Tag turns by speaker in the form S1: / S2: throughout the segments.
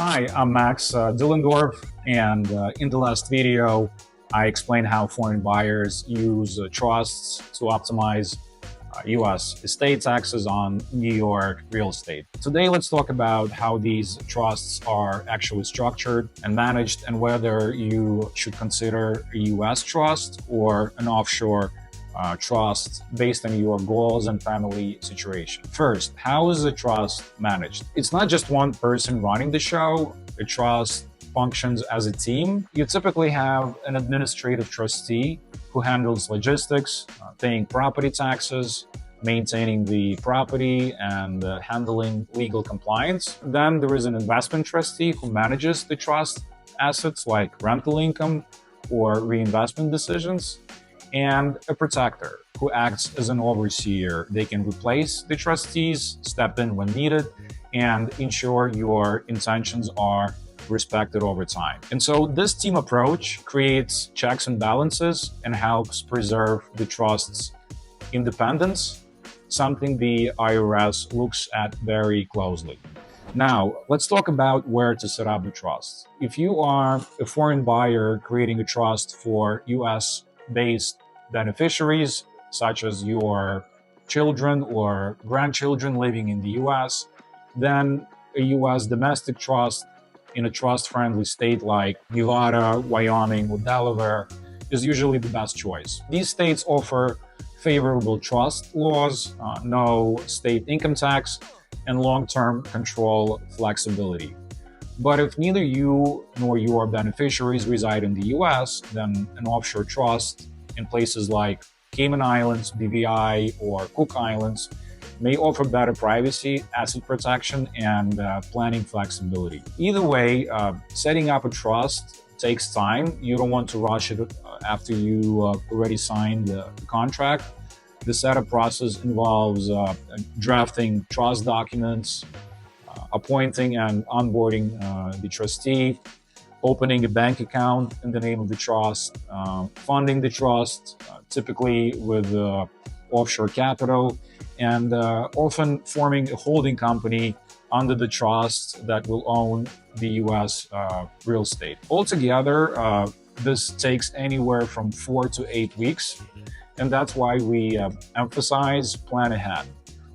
S1: Hi, I'm Max Dilendorf, and in the last video, I explained how foreign buyers use trusts to optimize U.S. estate taxes on New York real estate. Today, let's talk about how these trusts are actually structured and managed, and whether you should consider a U.S. trust or an offshore trust based on your goals and family situation. First, how is a trust managed? It's not just one person running the show. A trust functions as a team. You typically have an administrative trustee who handles logistics, paying property taxes, maintaining the property, and handling legal compliance. Then there is an investment trustee who manages the trust assets like rental income or reinvestment decisions, and a protector who acts as an overseer. They can replace the trustees, step in when needed, and ensure your intentions are respected over time. And so this team approach creates checks and balances and helps preserve the trust's independence, something the IRS looks at very closely. Now, let's talk about where to set up the trust. If you are a foreign buyer creating a trust for US-based beneficiaries, such as your children or grandchildren living in the US, then a US domestic trust in a trust-friendly state like Nevada, Wyoming, or Delaware is usually the best choice. These states offer favorable trust laws, no state income tax, and long-term control flexibility. But if neither you nor your beneficiaries reside in the US, then an offshore trust in places like Cayman Islands, BVI, or Cook Islands may offer better privacy, asset protection, and planning flexibility. Either way, setting up a trust takes time. You don't want to rush it after you already signed the contract. The setup process involves drafting trust documents, appointing and onboarding the trustee, opening a bank account in the name of the trust, funding the trust, typically with offshore capital, and often forming a holding company under the trust that will own the U.S. real estate. Altogether, this takes anywhere from 4 to 8 weeks, and that's why we emphasize plan ahead.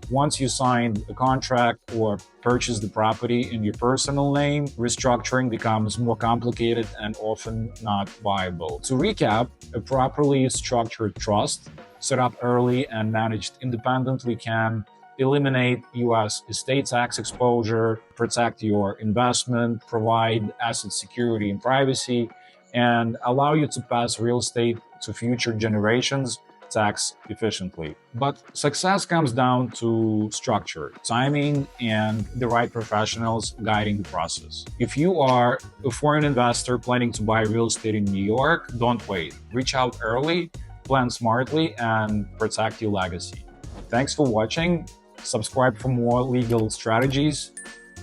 S1: Once you sign a contract or purchase the property in your personal name, restructuring becomes more complicated and often not viable. To recap, a properly structured trust, set up early and managed independently, can eliminate U.S. estate tax exposure, protect your investment, provide asset security and privacy, and allow you to pass real estate to future generations tax efficiently. But success comes down to structure, timing, and the right professionals guiding the process. If you are a foreign investor planning to buy real estate in New York, don't wait. Reach out early, plan smartly, and protect your legacy. Thanks for watching. Subscribe for more legal strategies,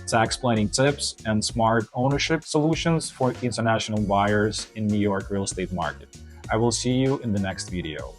S1: tax planning tips, and smart ownership solutions for international buyers in New York real estate market. I will see you in the next video.